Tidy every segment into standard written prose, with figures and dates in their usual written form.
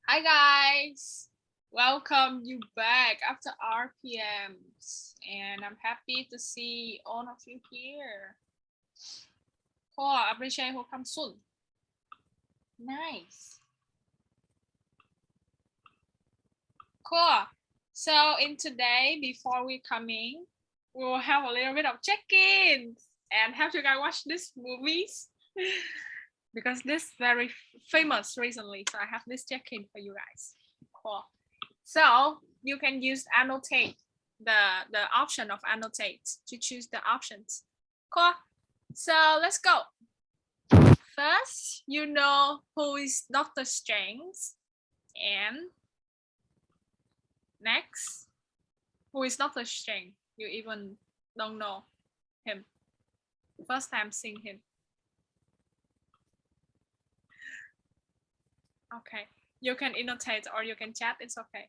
Hi guys, welcome you back after RPMs, and I'm happy to see all of you here. Cool, appreciate who comes soon. Nice. Cool. So in today, before we coming, we will have a little bit of check-ins and have you guys watch these movies because this very famous recently. So I have this check-in for you guys. Cool. So you can use annotate, the option of annotate to choose the options. Cool. So let's go. First, you know who is Dr. Strange, and next, who is Dr. Strange? You even don't know him. First time seeing him. Okay, you can annotate or you can chat. It's okay.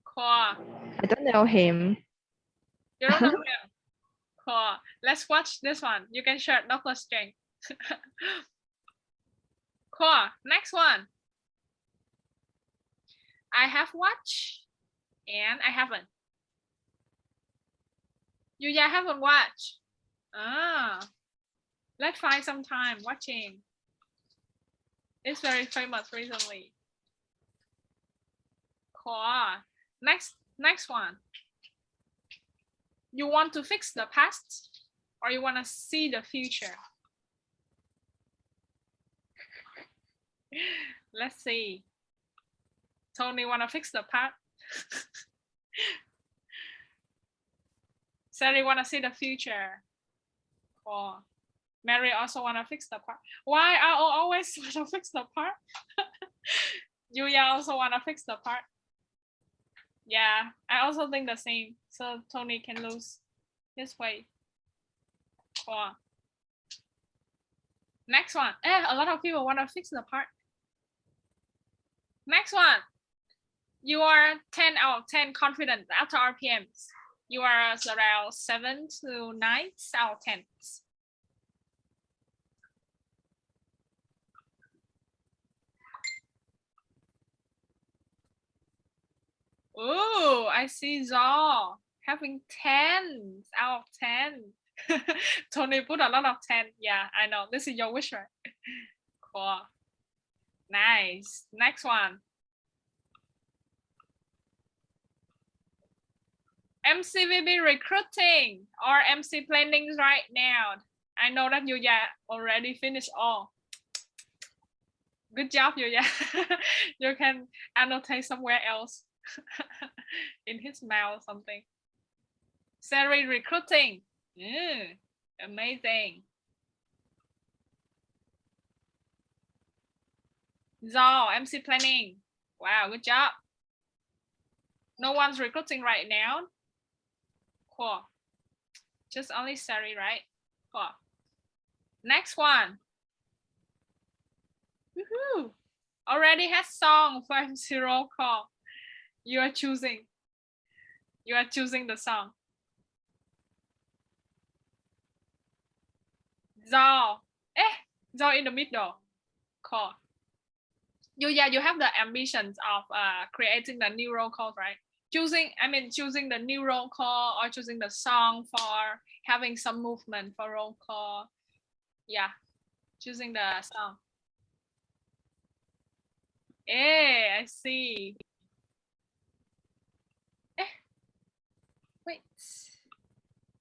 Cool. I don't know him. You don't know him. Cool. Let's watch this one. You can share Dr. Strange. Cool. Next one. I have watched and I haven't. You haven't watched. Let's find some time watching. It's very famous recently. Cool. Next one. You want to fix the past or you want to see the future? Let's see. Tony want to fix the past. Sally want to see the future. Cool. Mary also want to fix the part. Why I always want to fix the part? Yuya also want to fix the part. Yeah, I also think the same. So Tony can lose his way. Cool. Next one. A lot of people want to fix the part. Next one. You are 10 out of 10 confident after RPMs. You are around 7 to 9 out of 10. Oh, I see Zor having 10 out of 10. Tony put a lot of 10. Yeah, I know. This is your wish, right? Cool. Nice. Next one. MCVB recruiting or MC planning right now. I know that you already finished all. Good job, Yuya. You can annotate somewhere else. In his mail or something. Salary recruiting. Amazing. Zol, MC planning. Wow, good job. No one's recruiting right now. Cool. Just only Sari, right? Cool. Next one. Woohoo! Already has song 50 call. You are choosing. You are choosing the song. Zol. Zol in the middle. Cool. You have the ambitions of creating the new roll call, right? Choosing the new roll call or choosing the song for having some movement for roll call. Yeah, choosing the song. I see. Wait.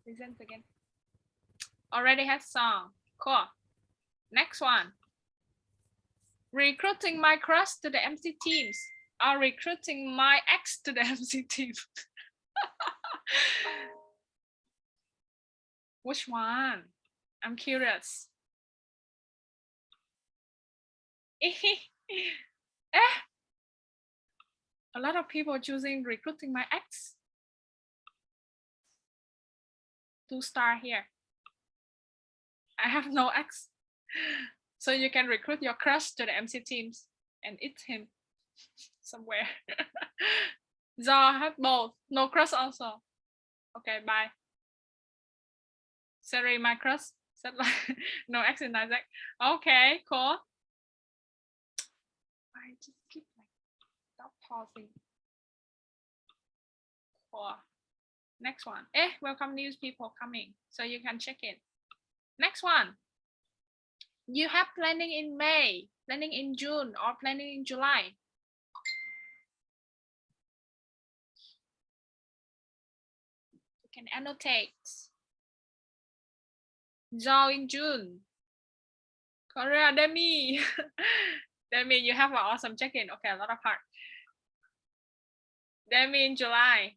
Listen again. Already has song. Cool. Next one. Recruiting my crush to the MC teams or recruiting my ex to the MC team. Which one? I'm curious. A lot of people choosing recruiting my ex. 2-star here. I have no ex. So you can recruit your crush to the MC teams and eat him somewhere. Zor have both. No crush also. Okay, bye. Sorry, my crush. Said like no ex in Isaac. Okay, cool. pausing. Cool. Next one. Welcome news people coming, so you can check it. Next one. You have planning in May, planning in June, or planning in July. You can annotate. Zhao in June. Korea, Demi. Demi, you have an awesome check-in. Okay, a lot of heart. Demi in July.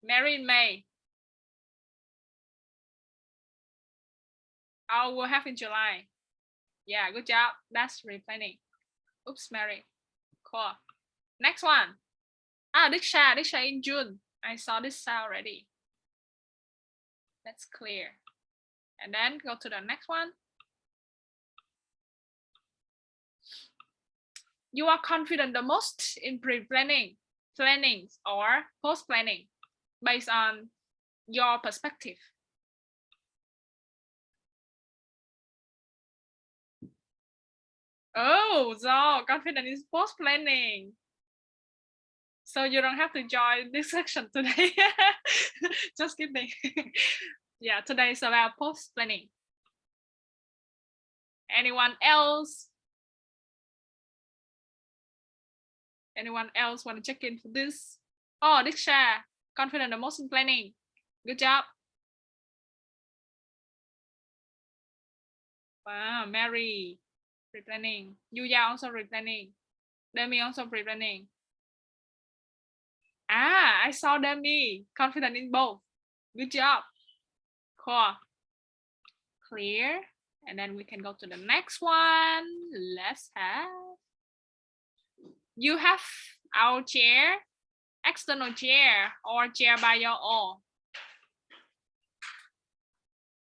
Mary in May. I will have in July. Yeah, good job. That's replanning. Oops, Mary. Cool. Next one. Diksha in June. I saw this already. That's clear. And then go to the next one. You are confident the most in pre-planning, planning, or post-planning based on your perspective. Oh, so confident is post-planning. So you don't have to join this section today. Just kidding. Yeah, today is about post-planning. Anyone else? Anyone else want to check in for this? Oh, Diksha, confident the most in planning. Good job. Wow, Mary, pre-planning. Yuya also pre-planning. Demi also pre-planning. I saw Demi, confident in both. Good job. Cool. Clear. And then we can go to the next one. Let's have. You have our chair, external chair, or chair by your own.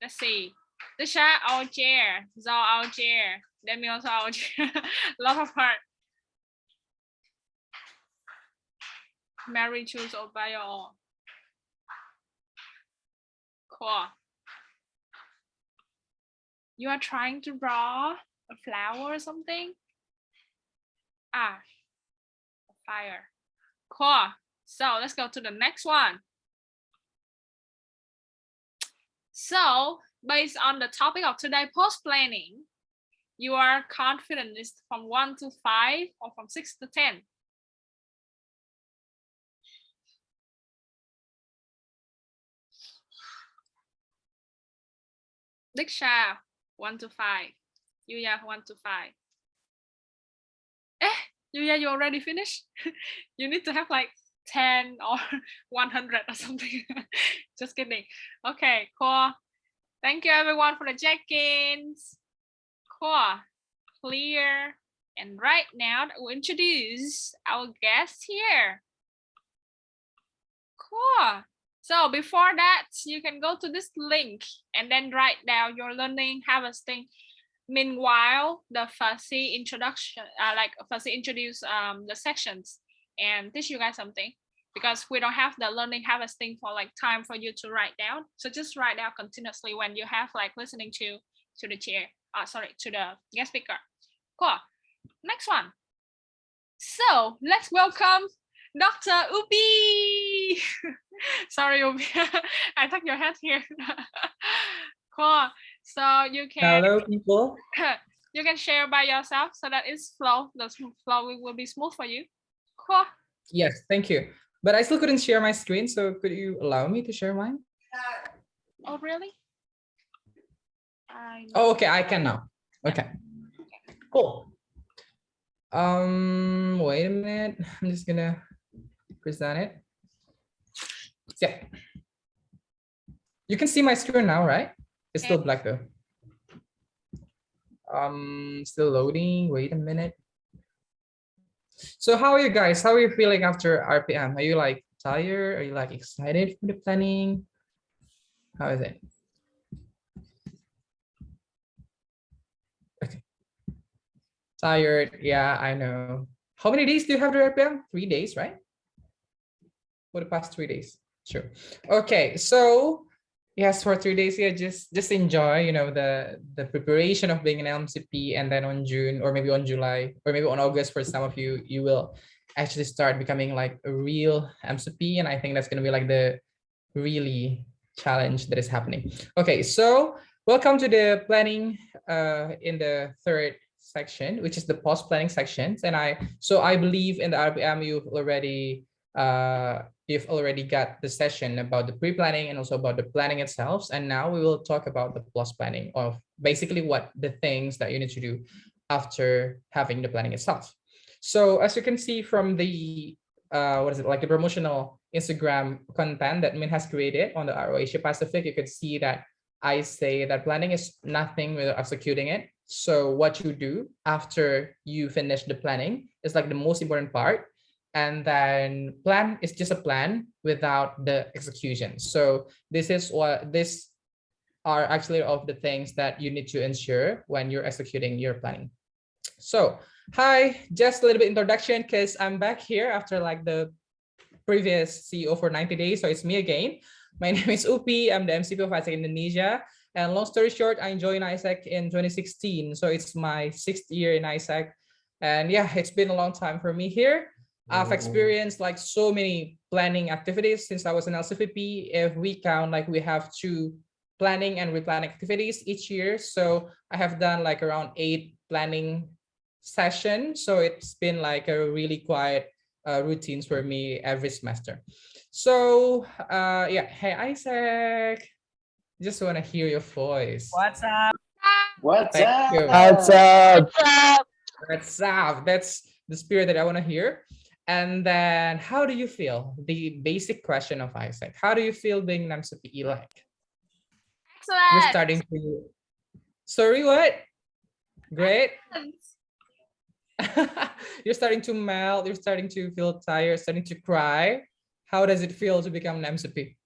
Let's see. Tisha, our chair. Zhao, our chair. Demi also our chair. Lot of heart. Mary choose all by your own. Cool. You are trying to draw a flower or something? A fire. Cool. So let's go to the next one. So based on the topic of today, post-planning, you are confident is from 1 to 5 or from 6 to 10? Diksha, 1 to 5. Yuya, 1 to 5. Yuya, you already finished? You need to have like 10 or 100 or something. Just kidding. Okay, cool. Thank you everyone for the check-ins. Cool. Clear. And right now, we'll introduce our guest here. Cool. So before that, you can go to this link and then write down your learning harvesting. Meanwhile, the Fuzzy introduction, Fuzzy introduce the sections and teach you guys something, because we don't have the learning harvesting for like time for you to write down. So just write down continuously when you have like listening to the chair. To the guest speaker. Cool. Next one. So let's welcome Dr. Upi. Sorry, Upi. I took your head here. Cool. So you can. Hello, people. You can share by yourself so that it's flow. The flow will be smooth for you. Cool. Yes, thank you. But I still couldn't share my screen, so could you allow me to share mine? Oh, really? Oh, okay, I can now. Okay. Cool. Wait a minute. I'm just gonna present it. Yeah. You can see my screen now, right? It's still black though. Still loading. Wait a minute. So how are you guys? How are you feeling after RPM? Are you like tired? Are you like excited for the planning? How is it? Okay. Tired. Yeah, I know. How many days do you have the RPM? 3 days, right? For the past 3 days. Sure. Okay, so Yes, for 3 days, yeah, just enjoy, the preparation of being an MCP, and then on June or maybe on July or maybe on August for some of you, you will actually start becoming like a real MCP, and I think that's gonna be like the really challenge that is happening. Okay, so welcome to the planning in the third section, which is the post planning sections, and I believe in the RPM you've already got the session about the pre-planning and also about the planning itself. And now we will talk about the post planning of basically what the things that you need to do after having the planning itself. So as you can see from the what is it, like the promotional Instagram content that Min has created on the RO Asia Pacific, you could see that I say that planning is nothing without executing it. So what you do after you finish the planning is like the most important part, and then plan is just a plan without the execution. So this are actually of the things that you need to ensure when you're executing your planning. So hi, just a little bit introduction because I'm back here after like the previous CEO for 90 days. So it's me again. My name is Upi. I'm the MCP of ISAC Indonesia. And long story short, I joined ISAC in 2016. So it's my 6th year in ISAC. And yeah, it's been a long time for me here. I've experienced like so many planning activities since I was an LCVP. If we count, like we have 2 planning and replanning activities each year. So I have done like around 8 planning sessions. So it's been like a really quiet routines for me every semester. So yeah, hey Isaac, just want to hear your voice. What's up? What's Thank up? you. What's up? What's up? That's the spirit that I want to hear. And then how do you feel? The basic question of Isaac. How do you feel being an MCPE like? You're Excellent. starting to, sorry, what? Great. You're starting to melt, you're starting to feel tired, starting to cry. How does it feel to become an MCP?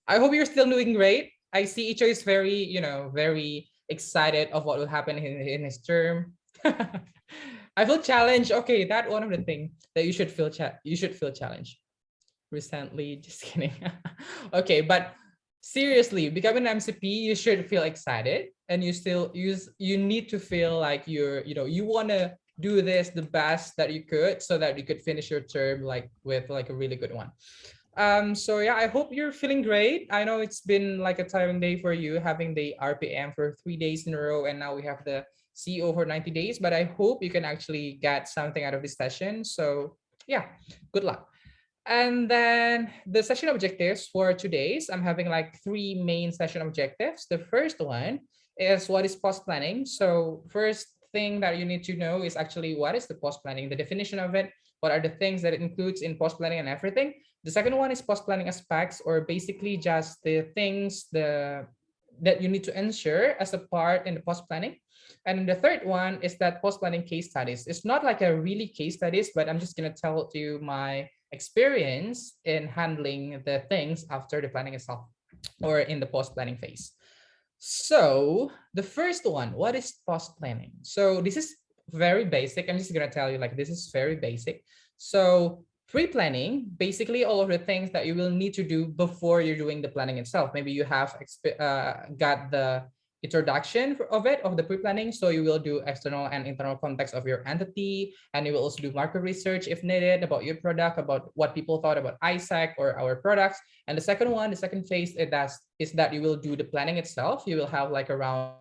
I hope you're still doing great. I see Icho is very, very excited of what will happen in his term. I feel challenged. Okay, that one of the things that you should feel challenged. Recently, just kidding. Okay, but seriously, becoming an MCP, you should feel excited, and you need to feel like you want to do this the best that you could so that you could finish your term like with like a really good one. So yeah, I hope you're feeling great. I know it's been like a tiring day for you having the RPM for 3 days in a row, and now we have the CEO for 90 days, but I hope you can actually get something out of this session. So yeah, good luck. And then the session objectives for today's, I'm having like 3 main session objectives. The first one is what is post planning. So first thing that you need to know is actually what is the post planning, the definition of it, what are the things that it includes in post planning and everything. The second one is post planning aspects, or basically just the things that you need to ensure as a part in the post planning. And the third one is that post planning case studies. It's not like a really case studies, but I'm just going to tell you my experience in handling the things after the planning itself or in the post planning phase. So the first one, what is post planning? So this is very basic. I'm just going to tell you like this is very basic. So pre-planning, basically all of the things that you will need to do before you're doing the planning itself. Maybe you have got the introduction of the pre-planning, so you will do external and internal context of your entity, and you will also do market research if needed about your product, about what people thought about ISAC or our products. And the second phase is that you will do the planning itself. You will have like around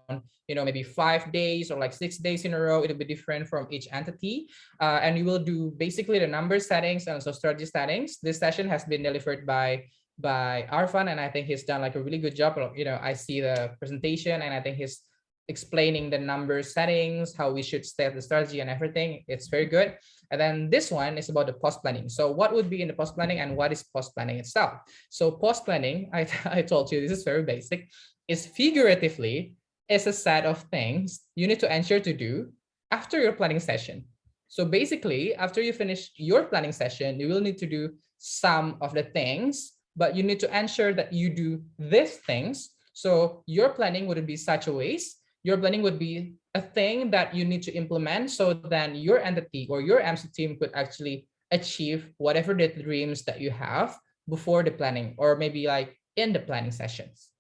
maybe 5 days or like 6 days in a row. It'll be different from each entity, and you will do basically the number settings and also strategy settings. This session has been delivered by Arfan, and I think he's done like a really good job. I see the presentation, and I think he's explaining the number settings, how we should set the strategy and everything. It's very good. And then this one is about the post planning. So what would be in the post planning and what is post planning itself? So post planning, I told you this is very basic, is figuratively is a set of things you need to ensure to do after your planning session. So basically, after you finish your planning session, you will need to do some of the things, but you need to ensure that you do these things. So your planning wouldn't be such a waste. Your planning would be a thing that you need to implement, so then your entity or your MC team could actually achieve whatever the dreams that you have before the planning, or maybe like in the planning sessions.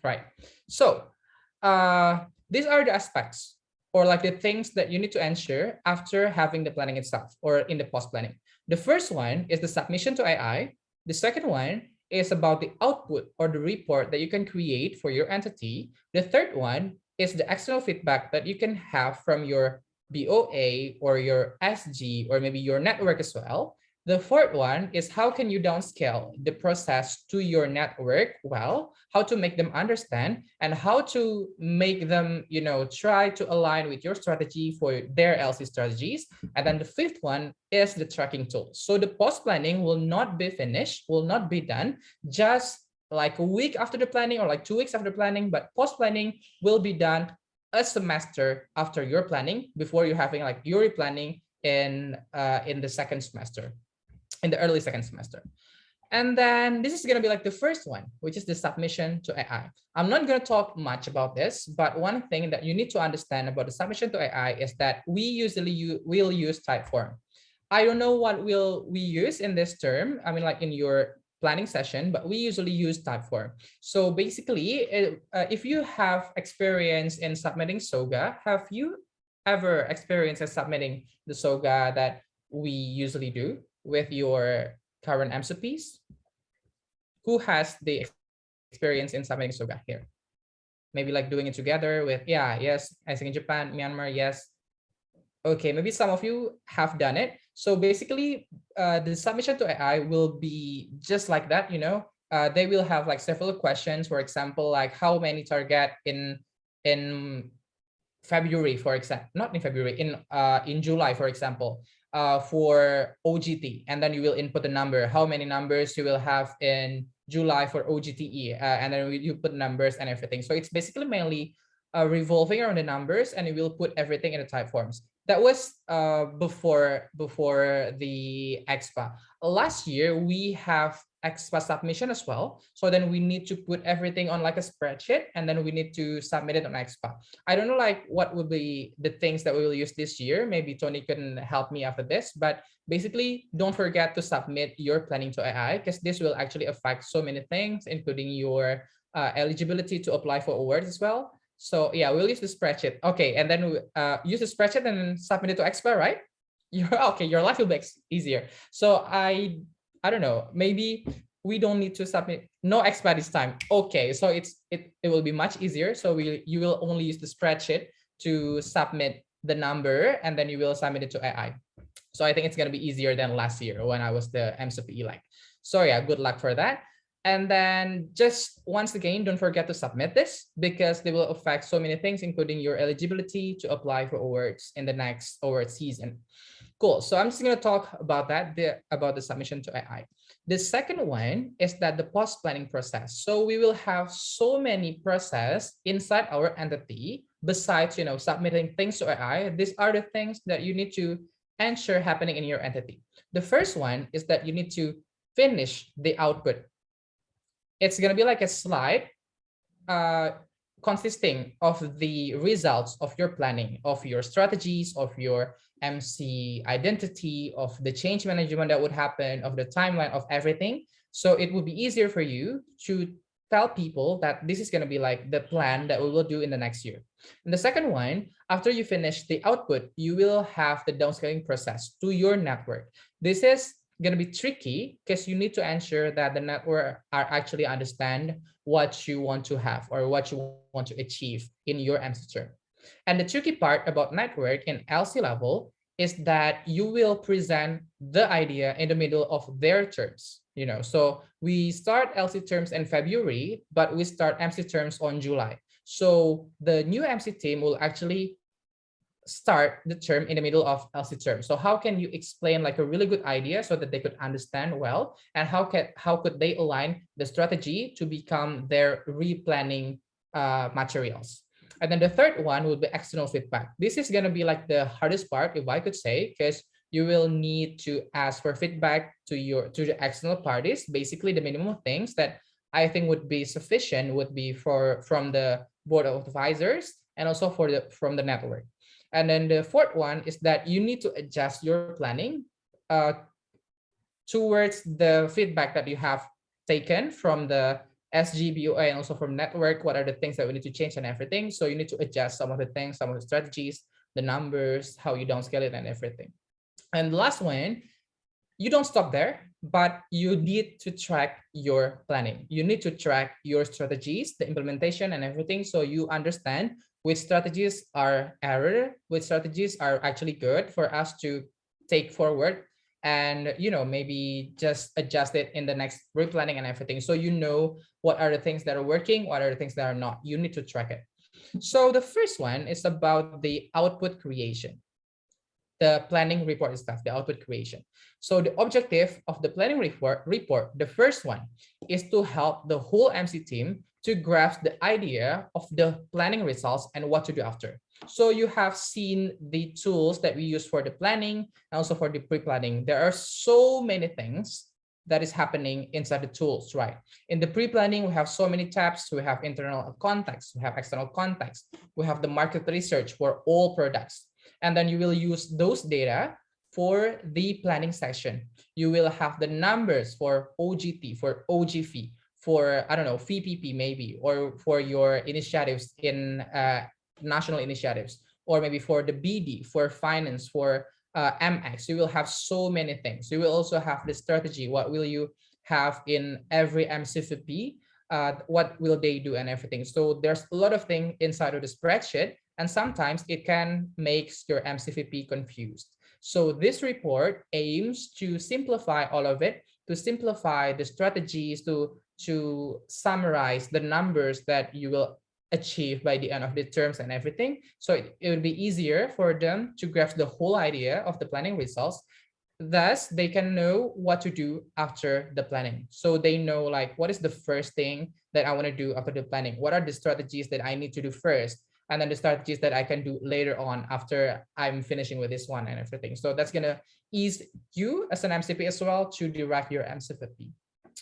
right? So these are the aspects or like the things that you need to ensure after having the planning itself or in the post planning. The first one is the submission to AI. The second one is about the output or the report that you can create for your entity. The third one is the external feedback that you can have from your BOA or your SG or maybe your network as well. The fourth one is how can you downscale the process to your network well, how to make them understand and how to make them, try to align with your strategy for their LC strategies. And then the fifth one is the tracking tool. So the post planning will not be finished, will not be done just like a week after the planning or like 2 weeks after planning, but post planning will be done a semester after your planning before you're having like your planning in the second semester, in the early second semester. And then this is going to be like the first one, which is the submission to AI. I'm not going to talk much about this, but one thing that you need to understand about the submission to AI is that we usually will use Typeform. I don't know what will we use in this term. I mean, like in your planning session, but we usually use Typeform. So basically, if you have experience in submitting SOGA, have you ever experienced submitting the SOGA that we usually do with your current MCPs? Who has the experience in submitting SOGA here? Maybe like doing it together with, yeah, yes, I think in Japan, Myanmar, yes. Okay, maybe some of you have done it. So basically, the submission to AI will be just like that, they will have like several questions, for example, like how many target in February, for example, not in February, in July, for example, for OGT, and then you will input the number, how many numbers you will have in July for OGTE, and then you put numbers and everything. So it's basically mainly revolving around the numbers, and you will put everything in the type forms. That was before the expa. Last year we have expa submission as well. So then we need to put everything on like a spreadsheet, and then we need to submit it on expa. I don't know like what would be the things that we will use this year. Maybe Tony can help me after this, but basically don't forget to submit your planning to AI, because this will actually affect so many things, including your eligibility to apply for awards as well. So yeah, we'll use the spreadsheet. Okay, and then we use the spreadsheet and then submit it to expert, right? You're okay. Your life will be easier. So I don't know. Maybe we don't need to submit no expert this time. Okay, so it will be much easier. So you will only use the spreadsheet to submit the number, and then you will submit it to AI. So I think it's gonna be easier than last year when I was the MCP elect. So yeah, good luck for that. And then just once again, don't forget to submit this, because they will affect so many things, including your eligibility to apply for awards in the next award season. Cool. So I'm just going to talk about that, about the submission to AI. The second one is that the post-planning process. So we will have so many process inside our entity besides, submitting things to AI. These are the things that you need to ensure happening in your entity. The first one is that you need to finish the output. It's going to be like a slide consisting of the results of your planning, of your strategies, of your MC identity, of the change management that would happen, of the timeline of everything. So it would be easier for you to tell people that this is going to be like the plan that we will do in the next year. And the second one, after you finish the output, you will have the downscaling process to your network. This is going to be tricky because you need to ensure that the network are actually understand what you want to have or what you want to achieve in your MC term. And the tricky part about network in LC level is that you will present the idea in the middle of their terms. So we start LC terms in February, but we start MC terms on July. So the new MC team will actually start the term in the middle of LC term. So how can you explain like a really good idea so that they could understand well, and how could they align the strategy to become their replanning materials? And then the third one would be external feedback. This is going to be like the hardest part, if I could say, because you will need to ask for feedback to the external parties. Basically, the minimum things that I think would be sufficient would be from the board of advisors and also from the network. And then the fourth one is that you need to adjust your planning towards the feedback that you have taken from the SGBOA, and also from network, what are the things that we need to change and everything. So you need to adjust some of the things, some of the strategies, the numbers, how you downscale it and everything. And the last one, you don't stop there, but you need to track your planning. You need to track your strategies, the implementation and everything. So you understand which strategies are error, which strategies are actually good for us to take forward, and maybe just adjust it in the next replanning and everything. So what are the things that are working, what are the things that are not. You need to track it. So the first one is about the output creation, the planning report stuff, the output creation. So the objective of the planning report, the first one, is to help the whole MC team to grasp the idea of the planning results and what to do after. So you have seen the tools that we use for the planning and also for the pre-planning. There are so many things that is happening inside the tools, right? In the pre-planning, we have so many tabs. We have internal context, we have external context, we have the market research for all products. And then you will use those data for the planning section. You will have the numbers for OGT, for OGV, for, I don't know, VPP maybe, or for your initiatives in national initiatives, or maybe for the BD, for finance, for MX. You will have so many things. You will also have the strategy. What will you have in every MCVP? What will they do and everything. So there's a lot of things inside of the spreadsheet, and sometimes it can make your MCVP confused. So this report aims to simplify all of it, to simplify the strategies, to summarize the numbers that you will achieve by the end of the terms and everything. So it would be easier for them to grasp the whole idea of the planning results. Thus, they can know what to do after the planning. So they know, like, what is the first thing that I want to do after the planning? What are the strategies that I need to do first? And then the strategies that I can do later on after I'm finishing with this one and everything. So that's going to ease you as an MCP as well to direct your MCP.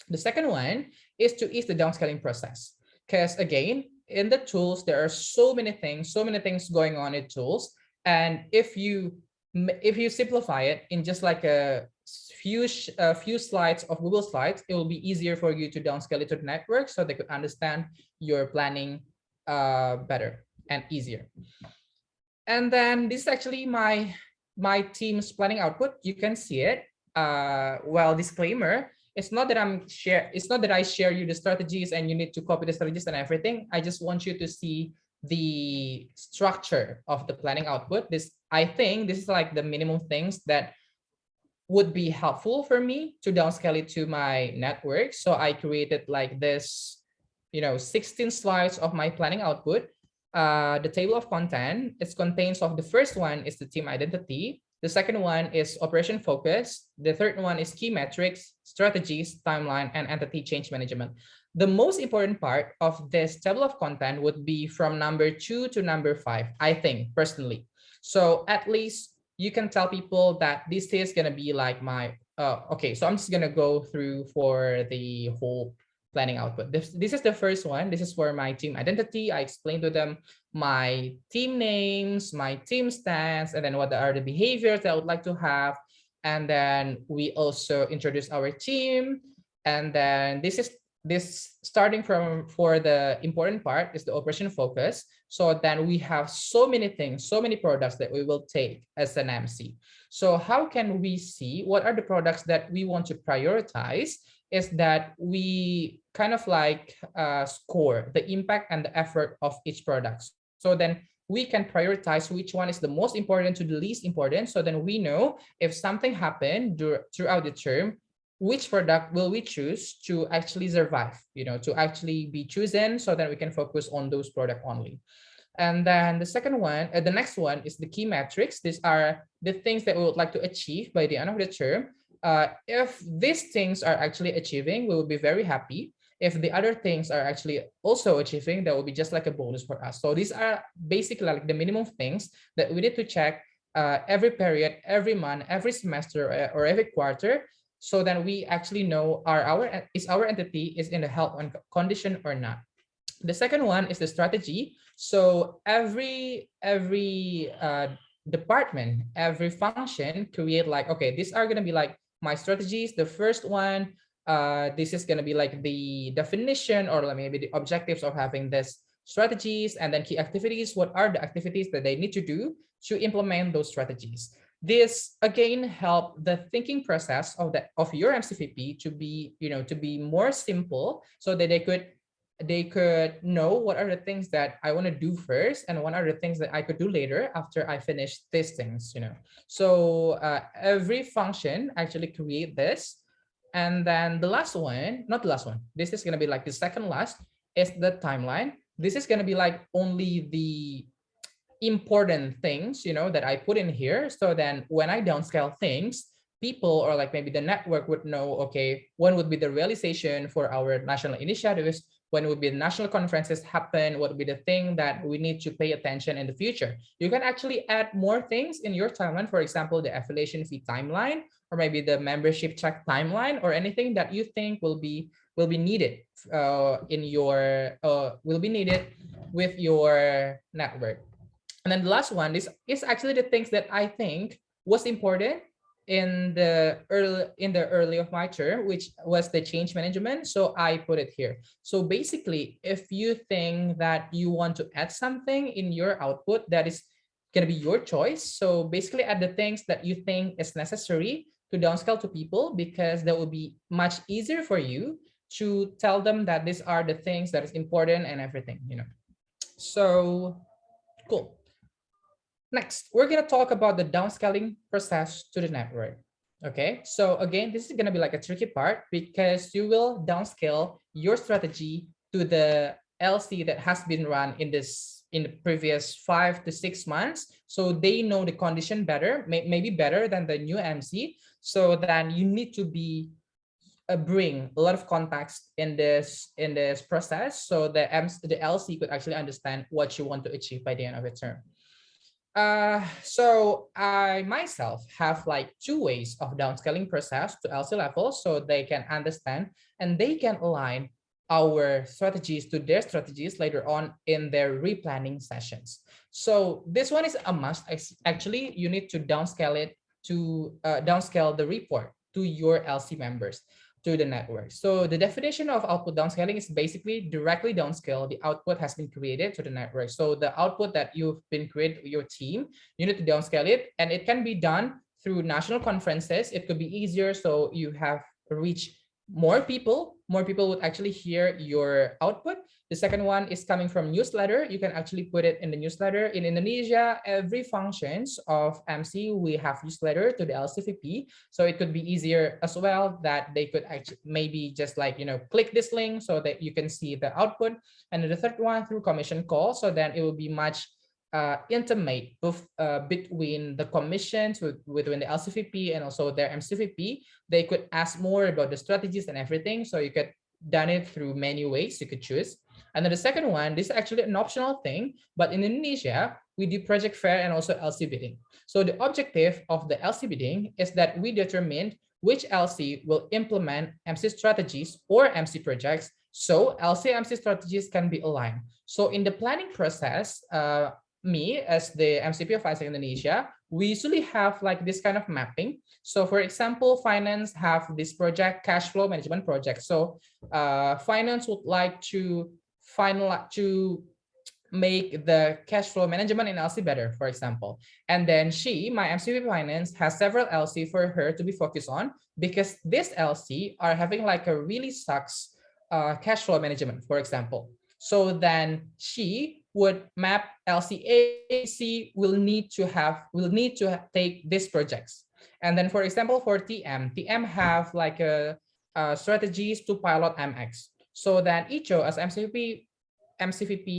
The second one is to ease the downscaling process. Because again, in the tools, there are so many things going on in tools. And if you simplify it in just like a few slides of Google Slides, it will be easier for you to downscale it to the network so they could understand your planning better and easier. And then this is actually my team's planning output. You can see it. Well, disclaimer, it's not that I share you the strategies and you need to copy the strategies and everything. I just want you to see the structure of the planning output. I think this is like the minimum things that would be helpful for me to downscale it to my network. So I created like this, 16 slides of my planning output. The table of content, it contains of the first one is the team identity. The second one is operation focus. The third one is key metrics, strategies, timeline, and entity change management. The most important part of this table of content would be from number 2 to number 5, I think, personally. So at least you can tell people that this is going to be like my, okay, so I'm just going to go through for the whole planning output. This is the first one. This is for my team identity. I explained to them my team names, my team stance, and then what are the behaviors that I would like to have. And then we also introduce our team. And then this starting from, for the important part is the operation focus. So then we have so many things, so many products that we will take as an MC. So how can we see what are the products that we want to prioritize? Is that we kind of like score the impact and the effort of each product. So then we can prioritize which one is the most important to the least important. So then we know if something happened throughout the term, which product will we choose to actually survive, to actually be chosen, so that we can focus on those products only. And then the second one, the next one is the key metrics. These are the things that we would like to achieve by the end of the term. If these things are actually achieving, we will be very happy. If the other things are actually also achieving, that will be just like a bonus for us. So these are basically like the minimum things that we need to check every period, every month, every semester, or every quarter, so that we actually know is our entity is in the health condition or not. The second one is the strategy. So every department, every function create like, okay, these are going to be like my strategies. The first one, This is going to be like the definition or like maybe the objectives of having this strategies, and then key activities. What are the activities that they need to do to implement those strategies? This again help the thinking process of your MCVP to be, to be more simple, so that they could know what are the things that I want to do first and what are the things that I could do later after I finish these things. So every function actually create this. And then the last one, not the last one, this is going to be like the second last, is the timeline. This is going to be like only the important things, that I put in here. So then when I downscale things, people or like maybe the network would know, okay, when would be the realization for our national initiatives, when would be the national conferences happen, what would be the thing that we need to pay attention in the future. You can actually add more things in your timeline, for example, the affiliation fee timeline, or maybe the membership check timeline, or anything that you think will be needed in your will be needed with your network. And then the last one, this is actually the things that I think was important in the early of my term, which was the change management. So I put it here. So basically, if you think that you want to add something in your output, that is going to be your choice. So basically add the things that you think is necessary to downscale to people, because that will be much easier for you to tell them that these are the things that is important and everything. So cool. Next, we're going to talk about the downscaling process to the network. Okay, so again, this is going to be like a tricky part, because you will downscale your strategy to the LC that has been run in the previous 5 to 6 months. So they know the condition better, maybe better than the new MC. So then you need to bring a lot of context in this process, so the LC could actually understand what you want to achieve by the end of the term. So I myself have like 2 ways of downscaling process to LC level, so they can understand and they can align our strategies to their strategies later on in their replanning sessions. So this one is a must. Actually, you need to downscale it to downscale the report to your LC members, to the network. So the definition of output downscaling is basically directly downscale the output has been created to the network. So the output that you've been created with your team, you need to downscale it, and it can be done through national conferences. It could be easier, so you have reached more people would actually hear your output. The second one is coming from newsletter. You can actually put it in the newsletter. In Indonesia, every functions of MC, we have newsletter to the LCVP. So it could be easier as well that they could actually maybe just like, click this link so that you can see the output. And the third one through commission call. So then it will be much intimate between the commissions between the LCVP and also their MCVP. They could ask more about the strategies and everything. So you could done it through many ways you could choose. And then the second one, this is actually an optional thing, but in Indonesia, we do project fair and also LC bidding. So the objective of the LC bidding is that we determine which LC will implement MC strategies or MC projects, so LC MC strategies can be aligned. So in the planning process, me as the MCP of ISAC Indonesia, we usually have like this kind of mapping. So for example, finance have this project, cash flow management project. So finance would like to make the cash flow management in LC better, for example. And then my MCP Finance, has several LC for her to be focused on, because this LC are having like a really sucks cash flow management, for example. So then she would map LCAC will need to take these projects. And then for example, for TM have like a strategies to pilot MX. So then Icho as MCVP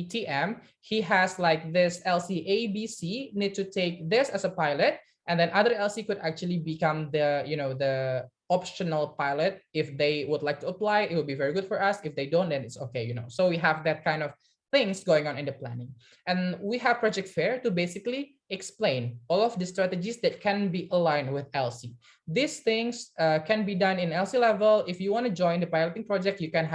TM, he has like this LCABC need to take this as a pilot, and then other LC could actually become the optional pilot. If they would like to apply, it would be very good for us. If they don't, then it's okay. So we have that kind of things going on in the planning. And we have project fair to basically explain all of the strategies that can be aligned with LC. These things can be done in LC level. If you want to join the piloting project, you can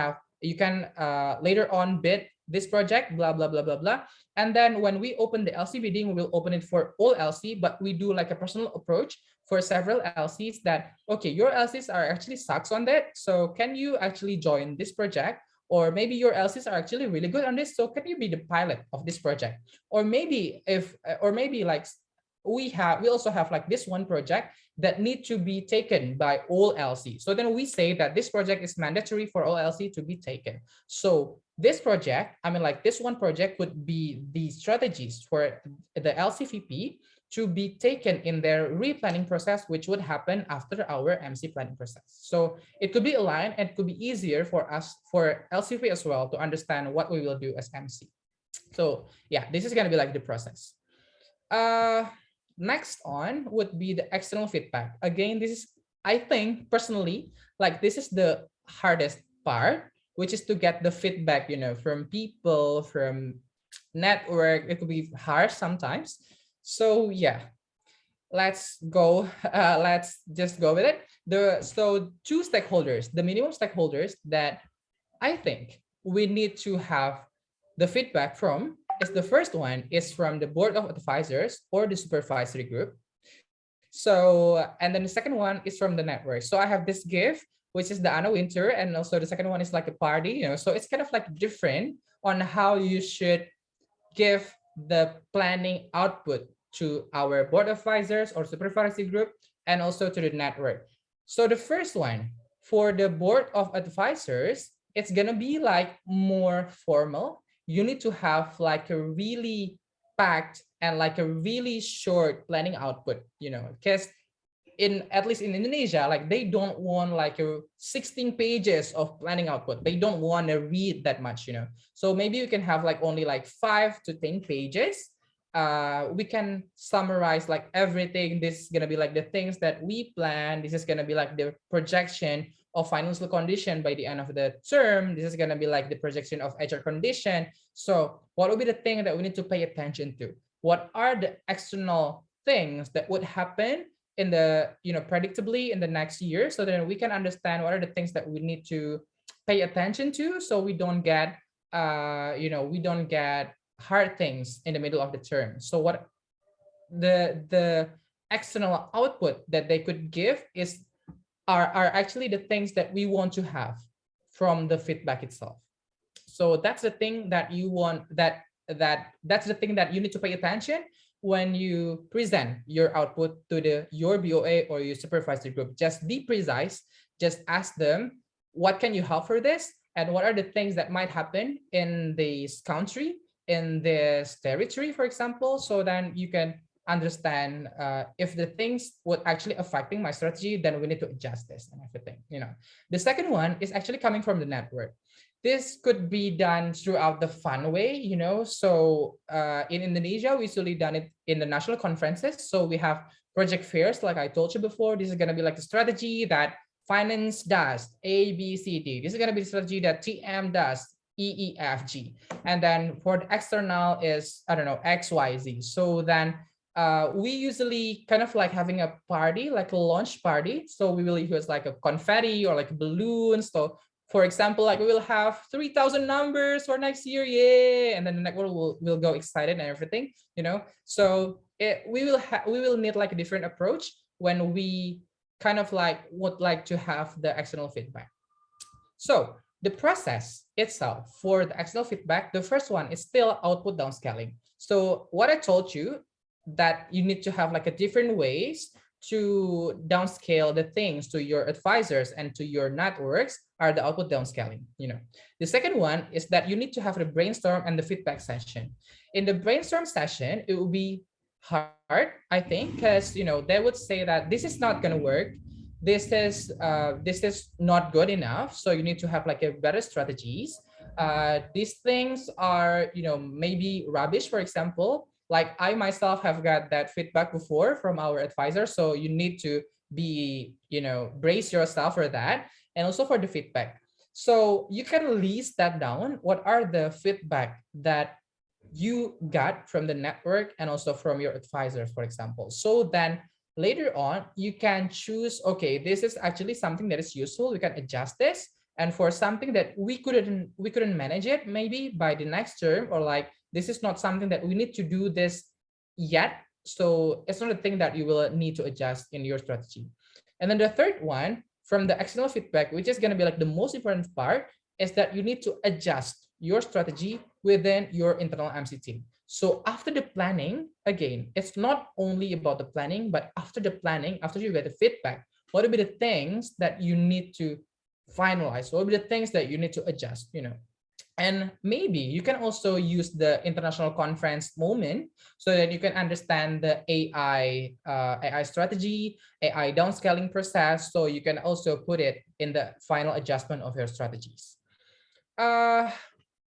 later on bid this project, blah, blah, blah, blah, blah. And then when we open the LC bidding, we will open it for all LC, but we do like a personal approach for several LCs that, okay, your LCs are actually sucks on that. So can you actually join this project? Or maybe your LCs are actually really good on this. So can you be the pilot of this project? Or maybe like we also have like this one project that need to be taken by all LC. So then we say that this project is mandatory for all LC to be taken. So this project, I mean, like this one project would be the strategies for the LCVP to be taken in their replanning process, which would happen after our MC planning process. So it could be aligned and it could be easier for us, for LCV as well, to understand what we will do as MC. So yeah, this is gonna be like the process. Next on would be the external feedback. Again, this is, I think personally, like this is the hardest part, which is to get the feedback, from people, from network. It could be hard sometimes. So yeah, let's go. Let's just go with it. So two stakeholders, the minimum stakeholders that I think we need to have the feedback from is the first one is from the board of advisors or the supervisory group. So, and then the second one is from the network. So I have this gift, which is the Anna Winter, and also the second one is like a party, so it's kind of like different on how you should give the planning output to our board of advisors or supervisory group and also to the network. So the first one for the board of advisors, it's gonna be like more formal. You need to have like a really packed and like a really short planning output, because at least in Indonesia, like they don't want like a 16 pages of planning output. They don't want to read that much, So maybe you can have like only like 5 to 10 pages. We can summarize like everything. This is gonna be like the things that we plan. This is gonna be like the projection of financial condition by the end of the term. This is gonna be like the projection of HR condition. So what will be the thing that we need to pay attention to? What are the external things that would happen in the predictably in the next year, so that we can understand what are the things that we need to pay attention to, so we don't get we don't get hard things in the middle of the term. So what the external output that they could give are actually the things that we want to have from the feedback itself. So that's the thing that you want, that's the thing that you need to pay attention when you present your output to your BOA or your supervisory group. Just be precise. Just ask them, what can you help for this? And what are the things that might happen in this country, in this territory, for example, so then you can understand if the things would actually affecting my strategy, then we need to adjust this and everything. The second one is actually coming from the network. This could be done throughout the fun way, So in Indonesia, we usually done it in the national conferences. So we have project fairs, like I told you before. This is going to be like a strategy that finance does, A, B, C, D. This is going to be the strategy that TM does, E, E, F, G. And then for the external is, I don't know, X, Y, Z. So then we usually kind of like having a party, like a launch party. So we will use like a confetti or like balloons. So for example, like we will have 3,000 numbers for next year, yeah, and then the network will go excited and everything, So we will need like a different approach when we kind of like would like to have the external feedback. So the process itself for the external feedback, the first one is still output downscaling. So what I told you, that you need to have like a different ways to downscale the things to your advisors and to your networks are the output downscaling. The second one is that you need to have the brainstorm and the feedback session. In the brainstorm session, it will be hard, I think, because they would say that this is not going to work. This is not good enough. So you need to have like a better strategies. These things are maybe rubbish, for example. Like I myself have got that feedback before from our advisor. So you need to be, brace yourself for that. And also for the feedback. So you can list that down. What are the feedback that you got from the network and also from your advisors, for example? So then later on, you can choose, okay, this is actually something that is useful. We can adjust this. And for something that we couldn't manage it, maybe by the next term, or like this is not something that we need to do this yet. So it's not a thing that you will need to adjust in your strategy. And then the third one from the external feedback, which is going to be like the most important part, is that you need to adjust your strategy within your internal MC team. So after the planning, again, it's not only about the planning, but after the planning, after you get the feedback, what will be the things that you need to finalize? What will be the things that you need to adjust, And maybe you can also use the international conference moment so that you can understand the AI strategy, AI downscaling process. So you can also put it in the final adjustment of your strategies.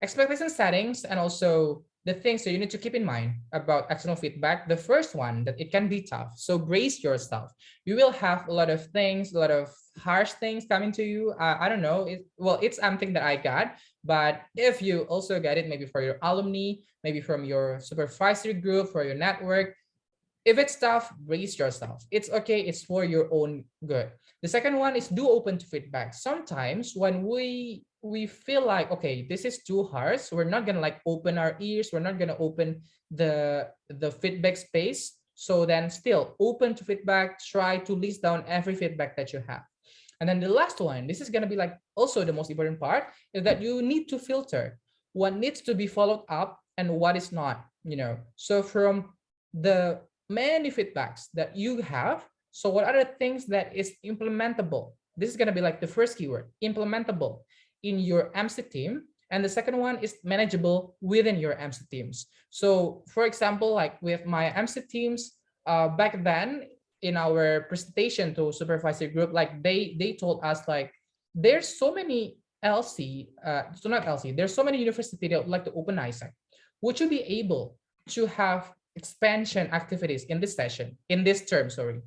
Expectation settings and also the things that you need to keep in mind about external feedback. The first one, that it can be tough. So brace yourself. You will have a lot of things, a lot of harsh things coming to you. I don't know. It's something that I got, but if you also get it, maybe for your alumni, maybe from your supervisory group, for your network, if it's tough, brace yourself. It's okay. It's for your own good. The second one is do open to feedback. Sometimes when we feel like, okay, this is too harsh, we're not gonna like open our ears. We're not gonna open the feedback space. So then still open to feedback. Try to list down every feedback that you have. And then the last one, this is gonna be like also the most important part, is that you need to filter what needs to be followed up and what is not. So from the many feedbacks that you have, so what are the things that is implementable? This is going to be like the first keyword, implementable in your MC team. And the second one is manageable within your MC teams. So for example, like with my MC teams, back then in our presentation to supervisory group, like they told us like there's so many LC, so not LC, there's so many universities that would like to open ISAC. Would you be able to have expansion activities in this session, in this term, sorry?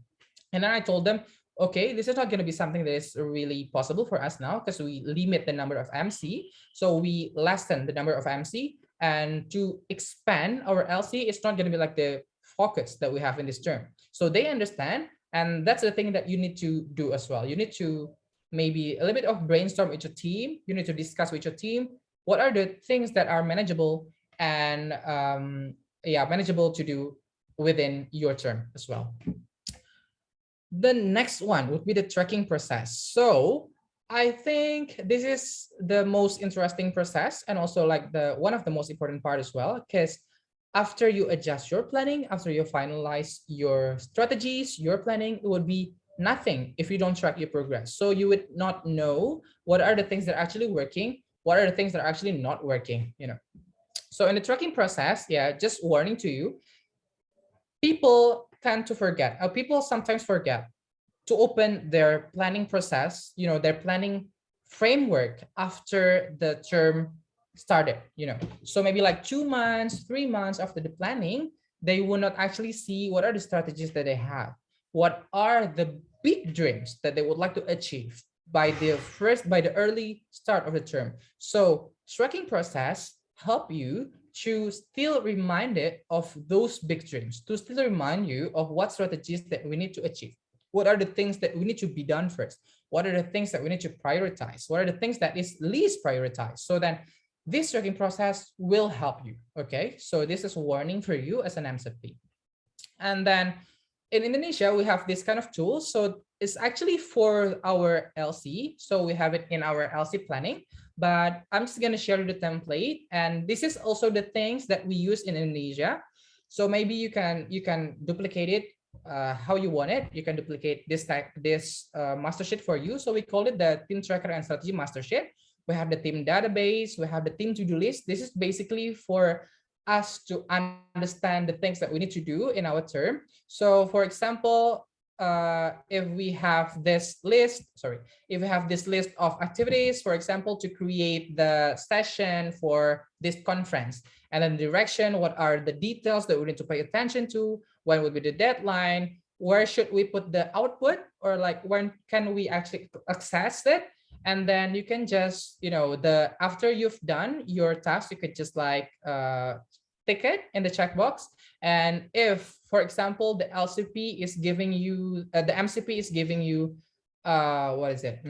And then I told them, okay, this is not going to be something that is really possible for us now because we limit the number of MC. So we lessen the number of MC, and to expand our LC, it's not going to be like the focus that we have in this term. So they understand. And that's the thing that you need to do as well. You need to maybe a little bit of brainstorm with your team. You need to discuss with your team, what are the things that are manageable and manageable to do within your term as well. The next one would be the tracking process. So I think this is the most interesting process and also like the one of the most important part as well, because after you adjust your planning, after you finalize your strategies, your planning, it would be nothing if you don't track your progress. So you would not know what are the things that are actually working, what are the things that are actually not working, So in the tracking process, just warning to you, people tend to forget, people sometimes forget to open their planning process, their planning framework after the term started, So maybe like 2 months, 3 months after the planning, they will not actually see what are the strategies that they have. What are the big dreams that they would like to achieve by the early start of the term. So tracking process help you to still remind it of those big dreams, to still remind you of what strategies that we need to achieve. What are the things that we need to be done first? What are the things that we need to prioritize? What are the things that is least prioritized? So then this tracking process will help you, okay? So this is a warning for you as an MCP. And then in Indonesia, we have this kind of tool. So it's actually for our LC. So we have it in our LC planning, but I'm just going to share the template. And this is also the things that we use in Indonesia. So maybe you can duplicate it how you want it. You can duplicate this master sheet for you. So we call it the team tracker and strategy master sheet. We have the team database. We have the team to-do list. This is basically for us to understand the things that we need to do in our term. So for example, if we have this list of activities, for example, to create the session for this conference, and then direction, what are the details that we need to pay attention to, when will be the deadline, where should we put the output, or like when can we actually access it? And then you can just, after you've done your task, you could just like tick it in the checkbox. And if, for example, the LCP is giving you, the MCP is giving you what is it?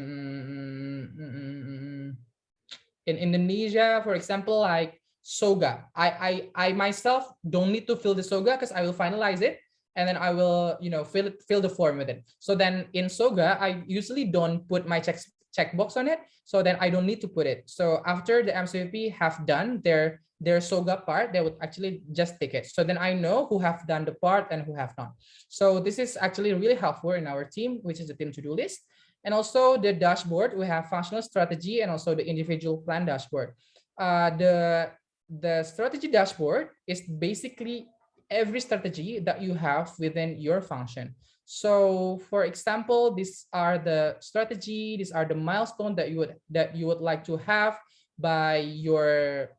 In Indonesia, for example, like soga. I myself don't need to fill the soga because I will finalize it and then I will, fill the form with it. So then in soga, I usually don't put my checkbox on it. So then I don't need to put it. So after the MCP have done their soga part, they would actually just tick it. So then I know who have done the part and who have not. So this is actually really helpful in our team, which is the team to-do list. And also the dashboard, we have functional strategy and also the individual plan dashboard. The strategy dashboard is basically every strategy that you have within your function. So for example, these are the strategy, these are the milestone that you would like to have by your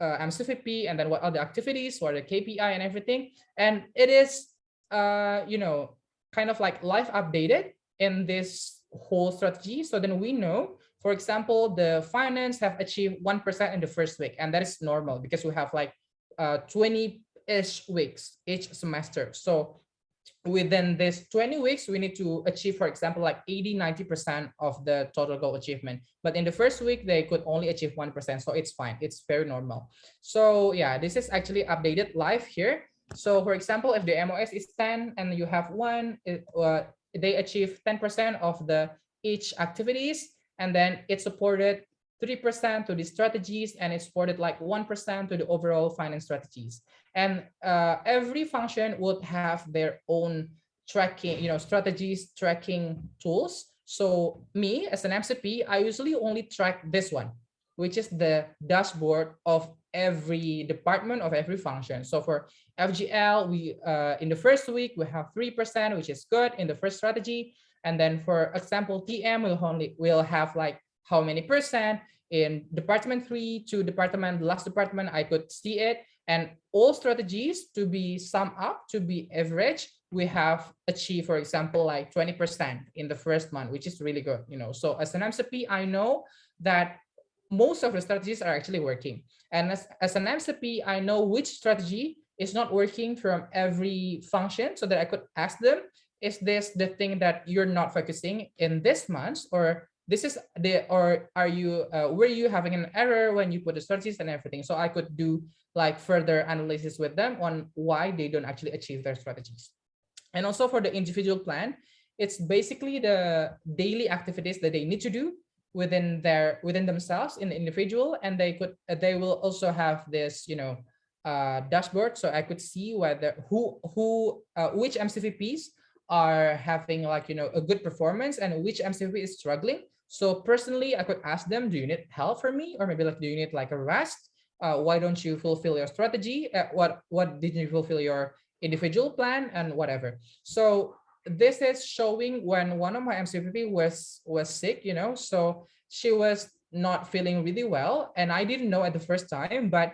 MCVP, and then what are the activities, what are the KPI and everything. And it is, kind of like live updated in this whole strategy. So then we know, for example, the finance have achieved 1% in the first week, and that is normal because we have like 20-ish weeks each semester. So within this 20 weeks, we need to achieve, for example, like 80-90% of the total goal achievement. But in the first week, they could only achieve 1%. So it's fine. It's very normal. So yeah, this is actually updated live here. So for example, if the MOS is 10 and you have one, they achieve 10% of the each activities, and then it supported 3% to the strategies, and it supported like 1% to the overall finance strategies. And every function would have their own tracking, strategies tracking tools. So me as an MCP, I usually only track this one, which is the dashboard of every department of every function. So for FGL, we in the first week we have 3%, which is good in the first strategy. And then for example, TM we'll have like how many percent in department 3 to department, last department, I could see it. And all strategies to be summed up, to be average, we have achieved, for example, like 20% in the first month, which is really good. So as an MCP, I know that most of the strategies are actually working. And as an MCP, I know which strategy is not working from every function, so that I could ask them, is this the thing that you're not focusing in this month, or this is or are you were you having an error when you put the strategies and everything? So I could do like further analysis with them on why they don't actually achieve their strategies. And also for the individual plan, it's basically the daily activities that they need to do within themselves in the individual, and they will also have this dashboard, so I could see whether which MCVPs are having like a good performance and which MCVP is struggling. So personally, I could ask them, do you need help from me, or maybe like, do you need like a rest? Why don't you fulfill your strategy? What didn't you fulfill your individual plan, and whatever. So this is showing when one of my MCVP was sick, so she was not feeling really well, and I didn't know at the first time. But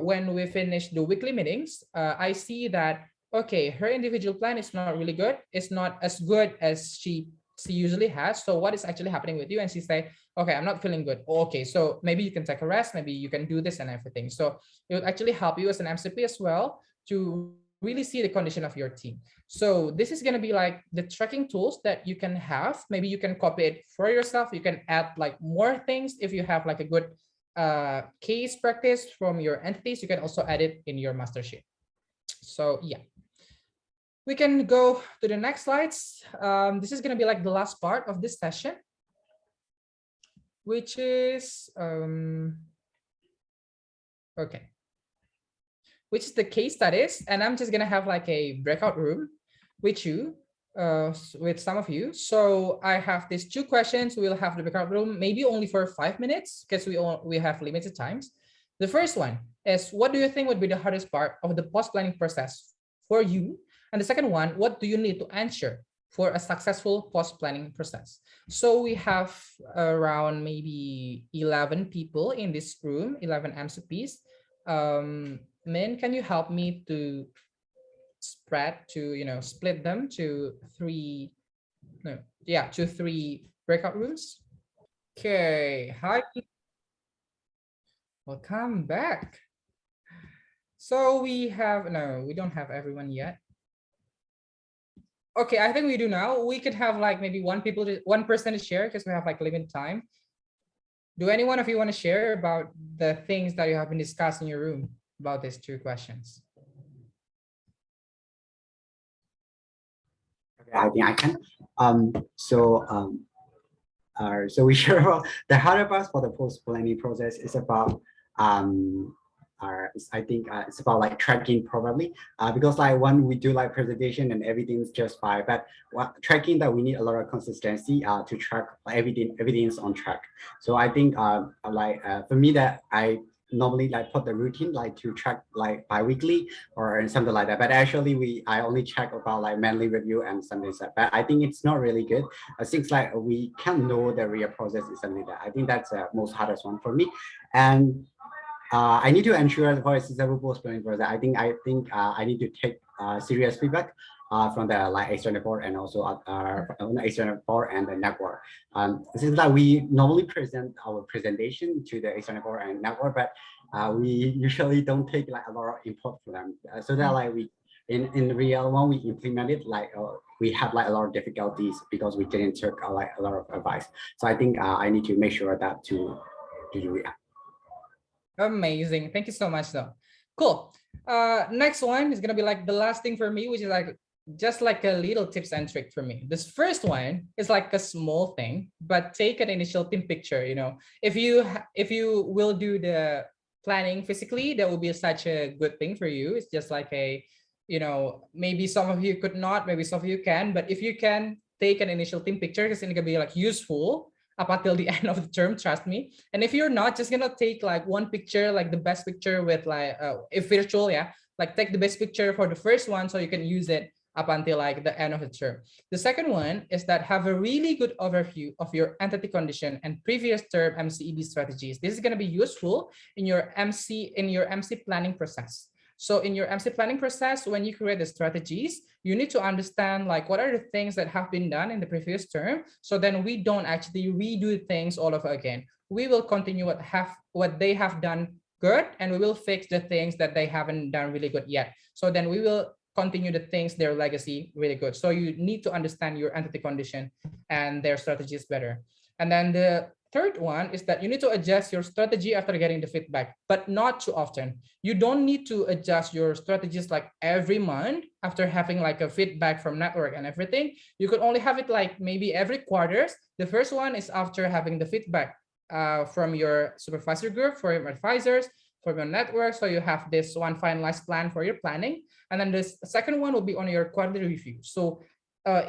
when we finished the weekly meetings, I see that okay, her individual plan is not really good. It's not as good as she usually has. So what is actually happening with you? And she say, okay, I'm not feeling good. Okay, so maybe you can take a rest. Maybe you can do this and everything. So it would actually help you as an MCP as well to really see the condition of your team. So this is going to be like the tracking tools that you can have. Maybe you can copy it for yourself. You can add like more things. If you have like a good case practice from your entities, you can also add it in your master sheet. So yeah. We can go to the next slides. This is going to be like the last part of this session, which is okay, which is the case studies. And I'm just going to have like a breakout room with you, with some of you. So I have these 2 questions. We'll have the breakout room maybe only for 5 minutes because we have limited times. The first one is, what do you think would be the hardest part of the post-planning process for you? And the second one, what do you need to ensure for a successful post-planning process? So we have around maybe 11 people in this room, 11 MCPs. Min, can you help me to split them to 3 breakout rooms? Okay, hi. Welcome back. So we don't have everyone yet. Okay, I think we do now. We could have like maybe one person to share because we have like limited time. Do any one of you want to share about the things that you have been discussed in your room about these two questions? Okay, I think I can. So we share about the harder part for the post-planning process is about I think it's about like tracking probably because like when we do like presentation and everything's just fine, but tracking that we need a lot of consistency to track everything is on track. So I think for me that I normally like put the routine like to track like bi-weekly or something like that, but actually I only check about like monthly review and something like that, but I think it's not really good. Things like we can't know the real process is something that I think that's the most hardest one for me. And I need to ensure for a successful post-planning process. I think I need to take serious feedback from the like external board and also external board and the network. Since that we normally present our presentation to the external board and network, but we usually don't take like a lot of input from them. So that like we in real when we implement it, like we have like a lot of difficulties because we didn't take like a lot of advice. So I think I need to make sure that to do it. Amazing. Thank you so much though. Cool. Next one is gonna be like the last thing for me, which is like just like a little tips and trick for me. This first one is like a small thing, but take an initial team picture. You know, if you will do the planning physically, that will be such a good thing for you. It's just like a, you know, maybe some of you could not, maybe some of you can, but if you can take an initial team picture, it's gonna be like useful up until the end of the term, trust me. And if you're not, just gonna take like one picture, like the best picture with like if virtual, yeah, like take the best picture for the first one so you can use it up until like the end of the term. The second one is that have a really good overview of your entity condition and previous term MCEB strategies. This is going to be useful in your MC planning process. So in your MC planning process, when you create the strategies, you need to understand like what are the things that have been done in the previous term. So then we don't actually redo things all over again. We will continue what they have done good, and we will fix the things that they haven't done really good yet. So then we will continue the things, their legacy really good. So you need to understand your entity condition and their strategies better. And then the third one is that you need to adjust your strategy after getting the feedback, but not too often. You don't need to adjust your strategies like every month after having like a feedback from network and everything. You could only have it like maybe every quarters. The first one is after having the feedback from your supervisor group, for your advisors, from your network. So you have this one finalized plan for your planning. And then the second one will be on your quarterly review. So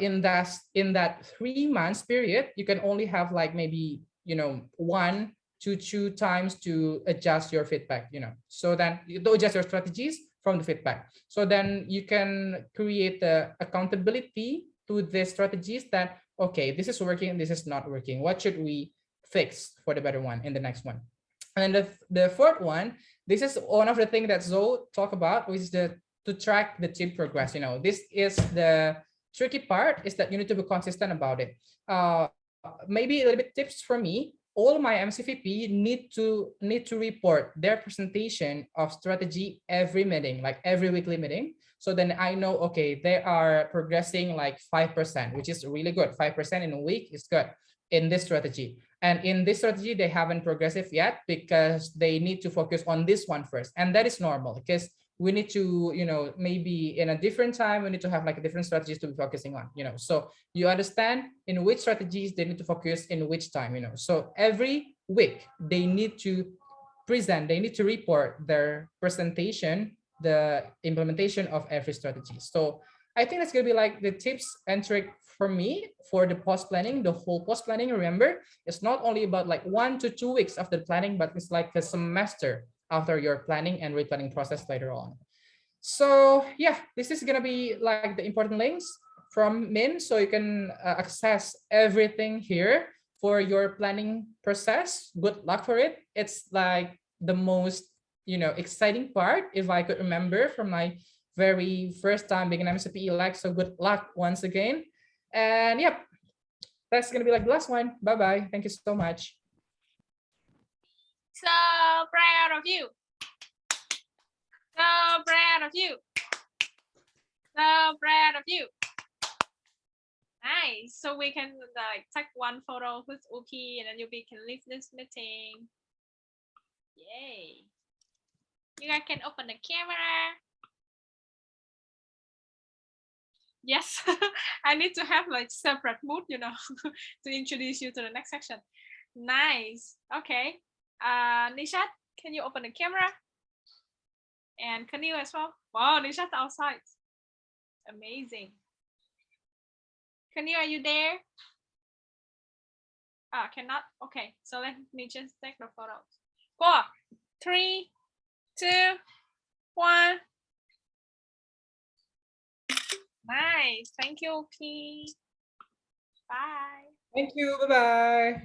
in that 3 months period, you can only have like maybe, you know, 1 to 2 times to adjust your feedback, you know, so then you adjust your strategies from the feedback. So then you can create the accountability to the strategies that, okay, this is working, this is not working. What should we fix for the better one in the next one? And the fourth one, this is one of the things that Zoe talked about, which is to track the team progress. You know, this is the tricky part, is that you need to be consistent about it. Maybe a little bit tips from me. All my MCVP need to report their presentation of strategy every meeting, like every weekly meeting. So then I know, okay, they are progressing like 5%, which is really good. 5% in a week is good in this strategy. And in this strategy, they haven't progressive yet because they need to focus on this one first. And that is normal because we need to, you know, maybe in a different time, we need to have like different strategies to be focusing on, you know. So you understand in which strategies they need to focus in which time, you know. So every week they need to present, they need to report their presentation, the implementation of every strategy. So I think that's gonna be like the tips and trick for me for the post planning, the whole post planning. Remember, it's not only about like 1 to 2 weeks after planning, but it's like a semester after your planning and replanning process later on. So yeah, this is gonna be like the important links from Min, so you can access everything here for your planning process. Good luck for it. It's like the most, you know, exciting part, if I could remember from my very first time being an MCP elect. So good luck once again. And yep, that's gonna be like the last one. Bye-bye. Thank you so much. So proud of you. So proud of you. So proud of you. Nice. So we can like take one photo with Upi and then Upi can leave this meeting. Yay. You guys can open the camera. Yes, I need to have like separate mood, you know, to introduce you to the next section. Nice. Okay. Nishat, can you open the camera? And Kanil as well. Wow, Nishat's outside. Amazing. Kanil, are you there? Ah, cannot. Okay, so let me just take the photos. 4, 3, 2, 1. Nice. Thank you, P. Bye. Thank you. Bye-bye.